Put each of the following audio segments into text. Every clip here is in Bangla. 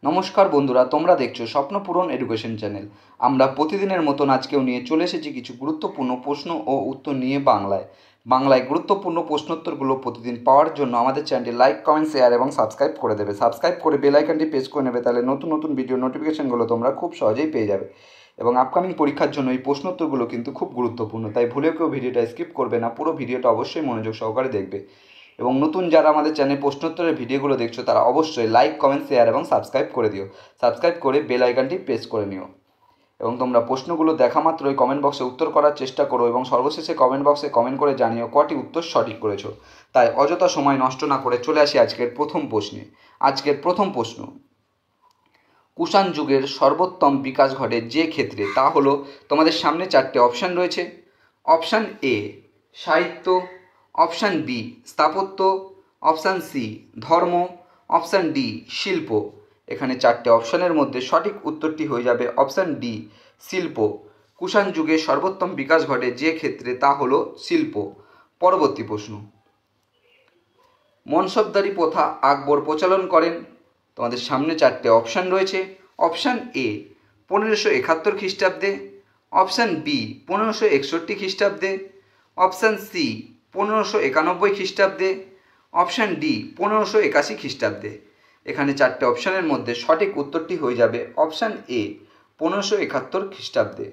নমস্কার বন্ধুরা, তোমরা দেখছো স্বপ্নপূরণ এডুকেশন চ্যানেল। আমরা প্রতিদিনের মতন আজকেও নিয়ে চলে এসেছি কিছু গুরুত্বপূর্ণ প্রশ্ন ও উত্তর নিয়ে বাংলায় গুরুত্বপূর্ণ প্রশ্নোত্তরগুলো প্রতিদিন পাওয়ার জন্য আমাদের চ্যানেলটি লাইক, কমেন্ট, শেয়ার এবং সাবস্ক্রাইব করে দেবে। সাবস্ক্রাইব করে বেল আইকনটি প্রেস করে নেবে, তাহলে নতুন নতুন ভিডিও নোটিফিকেশনগুলো তোমরা খুব সহজেই পেয়ে যাবে। এবং আপকামিং পরীক্ষার জন্য এই প্রশ্নোত্তরগুলো কিন্তু খুব গুরুত্বপূর্ণ, তাই ভুলেও কেউ ভিডিওটা স্কিপ করবে না, পুরো ভিডিওটা অবশ্যই মনোযোগ সহকারে দেখবে। এবং নতুন যারা আমাদের চ্যানেল প্রশ্নোত্তরের ভিডিওগুলো দেখছো তারা অবশ্যই লাইক, কমেন্ট, শেয়ার এবং সাবস্ক্রাইব করে দিও। সাবস্ক্রাইব করে বেল আইকনটি প্রেস করে নিও এবং তোমরা প্রশ্নগুলো দেখা মাত্রই কমেন্ট বক্সে উত্তর করার চেষ্টা করো এবং সর্বশেষে কমেন্ট বক্সে কমেন্ট করে জানিও কটি উত্তর সঠিক করেছো। তাই অযথা সময় নষ্ট না করে চলে আসি আজকের প্রথম প্রশ্নে। আজকের প্রথম প্রশ্ন, কুষাণ যুগের সর্বোত্তম বিকাশ ঘটে যে ক্ষেত্রে, তা হলো তোমাদের সামনে চারটে অপশান রয়েছে। অপশান এ সাহিত্য, অপশান বি স্থাপত্য, অপশান সি ধর্ম, অপশান ডি শিল্প। এখানে চারটে অপশানের মধ্যে সঠিক উত্তরটি হয়ে যাবে অপশান ডি শিল্প। কুষাণ যুগে সর্বোত্তম বিকাশ ঘটে যে ক্ষেত্রে, তা হলো শিল্প। পরবর্তী প্রশ্ন, মনসবদারি প্রথা আকবর প্রচলন করেন। তোমাদের সামনে চারটে অপশান রয়েছে। অপশান এ 1571 খ্রিস্টাব্দে, অপশান বি 1561 খ্রিস্টাব্দে, অপশান সি 1591 খ্রিস্টাব্দে, অপশান ডি 1581 খ্রিস্টাব্দে। এখানে চারটে অপশানের মধ্যে সঠিক উত্তরটি হয়ে যাবে অপশান এ 1571 খ্রিস্টাব্দে।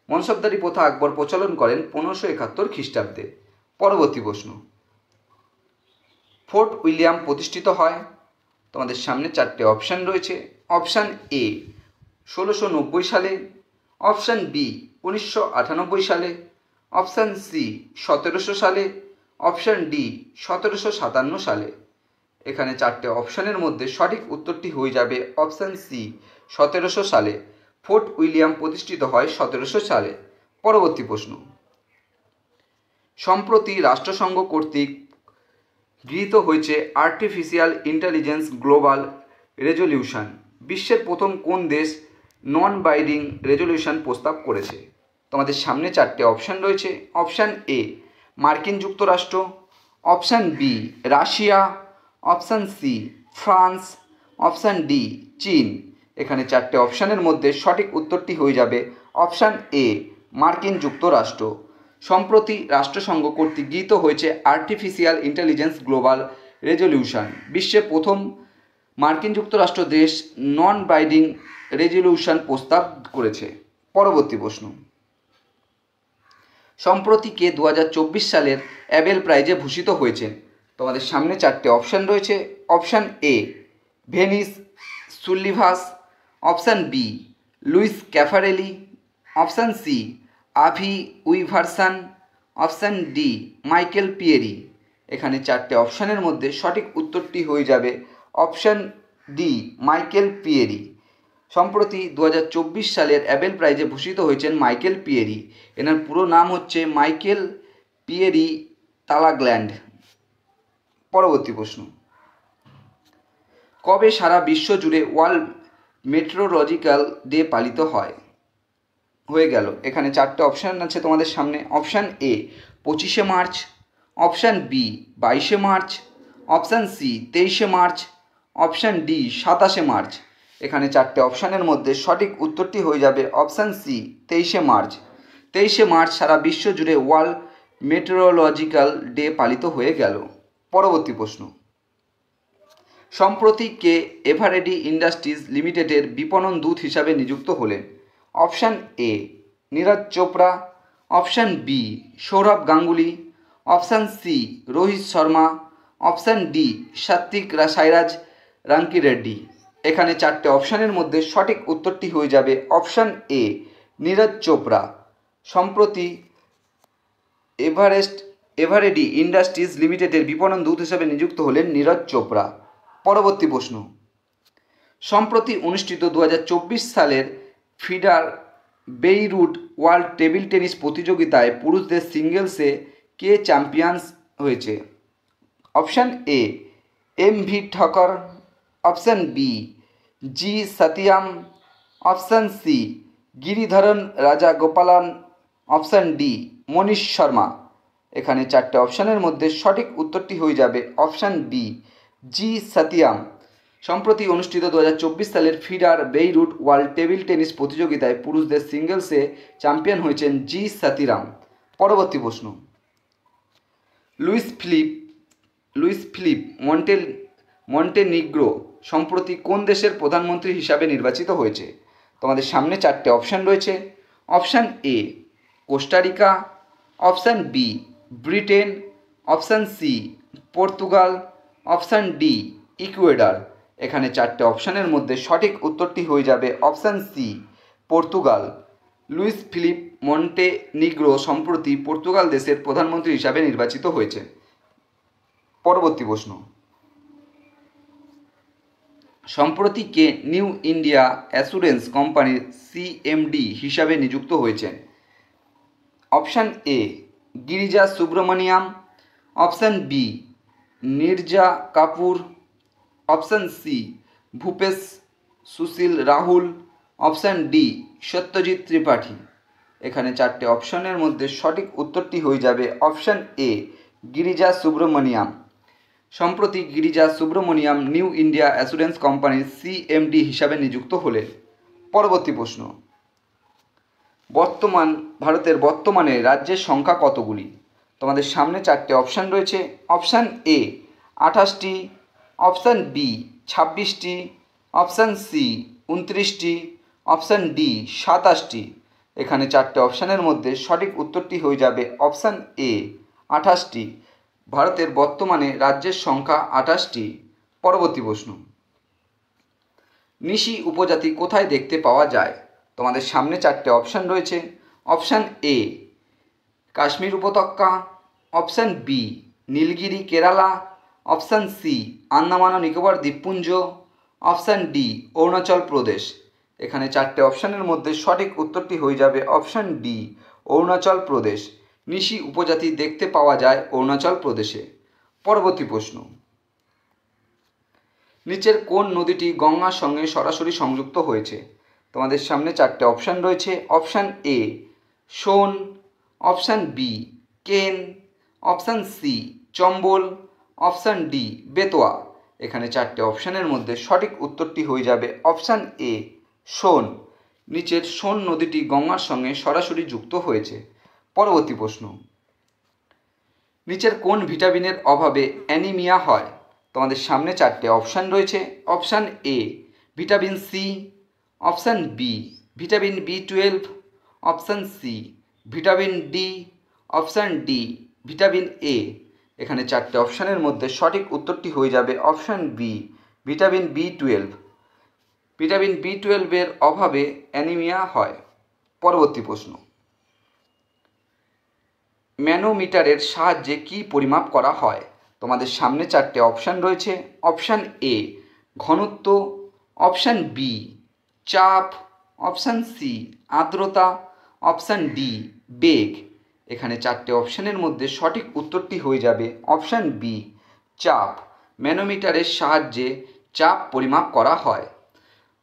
মনসবদারি প্রথা আকবর প্রচলন করেন 1571 খ্রিস্টাব্দে। পরবর্তী প্রশ্ন, ফোর্ট উইলিয়াম প্রতিষ্ঠিত হয়। তোমাদের সামনে চারটে অপশান রয়েছে। অপশান এ 1690 সালে, অপশান বি 1998 সালে, অপশান সি 1700 সালে, অপশান ডি 1757 সালে। এখানে চারটে অপশানের মধ্যে সঠিক উত্তরটি হয়ে যাবে অপশান সি 1700 সালে। ফোর্ট উইলিয়াম প্রতিষ্ঠিত হয় 1700 সালে। পরবর্তী প্রশ্ন, সম্প্রতি রাষ্ট্রসংঘ কর্তৃক গৃহীত হয়েছে আর্টিফিশিয়াল ইন্টেলিজেন্স গ্লোবাল রেজলিউশন। বিশ্বের প্রথম কোন দেশ নন বাইন্ডিং রেজলিউশন প্রস্তাব করেছে? তোমাদের সামনে চারটে অপশান রয়েছে। অপশান এ মার্কিন যুক্তরাষ্ট্র, option B Russia, option C France, option D চীন। এখানে চারটে অপশানের মধ্যে সঠিক উত্তরটি হয়ে যাবে অপশান এ মার্কিন যুক্তরাষ্ট্র। সম্প্রতি রাষ্ট্রসংঘ কর্তৃক গৃহীত হয়েছে আর্টিফিশিয়াল ইন্টেলিজেন্স গ্লোবাল রেজলিউশন। বিশ্বের প্রথম মার্কিন যুক্তরাষ্ট্র দেশ নন বাইন্ডিং রেজলিউশন প্রস্তাব করেছে। পরবর্তী প্রশ্ন, সম্প্রতি কে 2024 সালের অ্যাবেল প্রাইজে ভূষিত হয়েছেন? তোমাদের সামনে চারটে অপশান রয়েছে। Option A Dennis Sullivan, option B Luis Caffarelli, option C Avi Wigderson, option D Michael Pieri. এখানে চারটে অপশানের মধ্যে সঠিক উত্তরটি হয়ে যাবে অপশান ডি মাইকেল পিয়েরি। সম্প্রতি 2024 সালের অ্যাবেল প্রাইজে ভূষিত হয়েছেন মাইকেল পিয়েরি। এনার পুরো নাম হচ্ছে মাইকেল পিয়েরি তালাগ্ল্যান্ড। পরবর্তী প্রশ্ন, কবে সারা বিশ্ব জুড়ে ওয়ার্ল্ড মেট্রোলজিক্যাল ডে পালিত হয়ে গেল? এখানে চারটে অপশান আছে তোমাদের সামনে। অপশান এ 25শে মার্চ, অপশান বি 22শে মার্চ, অপশান সি 23শে মার্চ, অপশান ডি 27শে মার্চ। এখানে চারটে অপশানের মধ্যে সঠিক উত্তরটি হয়ে যাবে অপশান সি 23শে মার্চ। 23শে মার্চ সারা বিশ্ব জুড়ে ওয়ার্ল্ড মেট্রোলজিক্যাল ডে পালিত হয়ে গেল। পরবর্তী প্রশ্ন, সম্প্রতি কে এভারেডি ইন্ডাস্ট্রিজ লিমিটেডের বিপণন দূত হিসাবে নিযুক্ত হলেন? Option A Neeraj Chopra, option B Sourav Ganguly, option C Rohit Sharma, option D Satwik Sairaj Rankireddy. এখানে চারটে অপশানের মধ্যে সঠিক উত্তরটি হয়ে যাবে অপশান এ নীরজ চোপড়া। সম্প্রতি এভারেডি ইন্ডাস্ট্রিজ লিমিটেডের বিপণন দূত হিসাবে নিযুক্ত হলেন নীরজ চোপড়া। পরবর্তী প্রশ্ন, সম্প্রতি অনুষ্ঠিত 2024 সালের Feeder Beirut world table tennis প্রতিযোগিতায় পুরুষদের সিঙ্গেলসে কে চ্যাম্পিয়ন্স হয়েছে? Option A M V. Thakkar, option B G Sathiyan, option C Giridharan Rajagopalan, option D Manish Sharma. এখানে চারটে অপশানের মধ্যে সঠিক উত্তরটি হয়ে যাবে অপশান বি জি সতিয়াম। সম্প্রতি অনুষ্ঠিত 2024 সালের Feeder Beirut world table tennis প্রতিযোগিতায় পুরুষদের সিঙ্গেলসে চ্যাম্পিয়ন হয়েছেন জি সাতিরাম। পরবর্তী প্রশ্ন, লুইস ফিলিপ মন্টেনিগ্রো সম্প্রতি কোন দেশের প্রধানমন্ত্রী হিসাবে নির্বাচিত হয়েছে? তোমাদের সামনে 4টে অপশান রয়েছে। Option A Costa Rica, option B Britain, option C Portugal, option D Ecuador. এখানে 4টে অপশানের মধ্যে সঠিক উত্তরটি হয়ে যাবে option C Portugal. Luis Filipe Montenegro সম্প্রতি পর্তুগাল দেশের প্রধানমন্ত্রী হিসাবে নির্বাচিত হয়েছে। পরবর্তী প্রশ্ন, সম্প্রতি কে নিউ ইন্ডিয়া অ্যাসুরেন্স কোম্পানির সিএমডি হিসাবে নিযুক্ত হয়েছেন? Option A Girija Subramaniam, option B Neerja Kapoor, option C Bhupesh Sushil Rahul, option D Satyajit Tripathi. এখানে 4টে অপশানের মধ্যে সঠিক উত্তরটি হয়ে যাবে অপশান এ গিরিজা সুব্রমণিয়াম। সম্প্রতি Girija Subramaniam new India Assurance কোম্পানির সিএমডি হিসাবে নিযুক্ত হলেন। পরবর্তী প্রশ্ন, ভারতের বর্তমানে রাজ্যের সংখ্যা কতগুলি? তোমাদের সামনে 4টে অপশান রয়েছে। অপশান এ 28টি, অপশান বি 26টি, অপশান সি 29টি, অপশান ডি 27টি। এখানে 4টে অপশানের মধ্যে সঠিক উত্তরটি হয়ে যাবে অপশান এ 28টি। ভারতের বর্তমানে রাজ্যের সংখ্যা 28টি। পরবর্তী প্রশ্ন, নিশি উপজাতি কোথায় দেখতে পাওয়া যায়? তোমাদের সামনে 4টে অপশান রয়েছে। অপশান এ কাশ্মীর উপত্যকা, option B Nilgiri Kerala, option C Andaman ও নিকোবর দ্বীপপুঞ্জ, অপশান ডি অরুণাচল প্রদেশ। এখানে 4টে অপশানের মধ্যে সঠিক উত্তরটি হয়ে যাবে অপশান ডি অরুণাচল প্রদেশ। নিশি উপজাতি দেখতে পাওয়া যায় অরুণাচল প্রদেশে। পরবর্তী প্রশ্ন, নিচের কোন নদীটি গঙ্গার সঙ্গে সরাসরি সংযুক্ত হয়েছে? তোমাদের সামনে 4টে অপশান রয়েছে। Option A Son, option B Ken, option C Chambal, option D Betwa. এখানে 4টে অপশানের মধ্যে সঠিক উত্তরটি হয়ে যাবে অপশান এ সোন। নিচের সোন নদীটি গঙ্গার সঙ্গে সরাসরি যুক্ত হয়েছে। পরবর্তী প্রশ্ন, নিচের কোন ভিটামিনের অভাবে অ্যানিমিয়া হয়? তোমাদের সামনে 4টে অপশান রয়েছে। Option A vitamin C, option B vitamin বি12, option C vitamin D, option D vitamin A. এখানে 4টে অপশানের মধ্যে সঠিক উত্তরটি হয়ে যাবে অপশান বি ভিটামিন বি12। ভিটামিন বি12 অভাবে অ্যানিমিয়া হয়। পরবর্তী প্রশ্ন, ম্যানোমিটারের সাহায্যে কি পরিমাপ করা হয়? তোমাদের সামনে 4টে অপশান রয়েছে। অপশান এ ঘনত্ব, অপশান বি চাপ, অপশান সি আর্দ্রতা, অপশান ডি বেগ। এখানে 4টে অপশানের মধ্যে সঠিক উত্তরটি হয়ে যাবে অপশান বি চাপ। ম্যানোমিটারের সাহায্যে চাপ পরিমাপ করা হয়।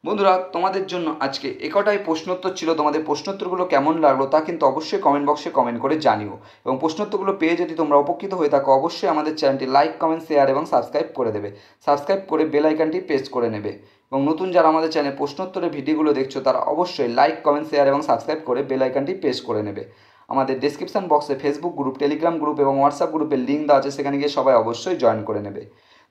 বন্ধুরা, তোমাদের জন্য আজকে কটাই প্রশ্নোত্তর ছিল। তোমাদের প্রশ্নোত্তরগুলো কেমন লাগলো তা কিন্তু অবশ্যই কমেন্ট বক্সে কমেন্ট করে জানিও, এবং প্রশ্নোত্তরগুলো পেয়ে যদি তোমরা উপকৃত হয়ে থাকো অবশ্যই আমাদের চ্যানেলটি লাইক, কমেন্ট, শেয়ার এবং সাবস্ক্রাইব করে দেবে। সাবস্ক্রাইব করে বেল আইকনটি প্রেস করে নেবে, এবং নতুন যারা আমাদের চ্যানেলে প্রশ্নোত্তরের ভিডিওগুলো দেখছো তারা অবশ্যই লাইক, কমেন্ট, শেয়ার এবং সাবস্ক্রাইব করে বেল আইকনটি প্রেস করে নেবে। আমাদের ডেসক্রিপশন বক্সে ফেসবুক গ্রুপ, টেলিগ্রাম গ্রুপ এবং হোয়াটসঅ্যাপ গ্রুপের লিঙ্ক দেওয়া আছে, সেখানে গিয়ে সবাই অবশ্যই জয়েন করে নেবে।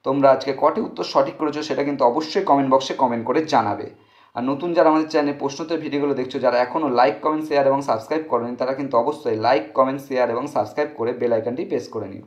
তোমরা আজকে কটি উত্তর সঠিক করেছো সেটা কিন্তু অবশ্যই কমেন্ট বক্সে কমেন্ট করে জানাবে। আর নতুন যারা আমাদের চ্যানেলে প্রশ্নোত্তর ভিডিওগুলো দেখছো, যারা এখনও লাইক, কমেন্ট, শেয়ার এবং সাবস্ক্রাইব করেনি তারা কিন্তু অবশ্যই লাইক, কমেন্ট, শেয়ার এবং সাবস্ক্রাইব করে বেল আইকনটি প্রেস করে নিও।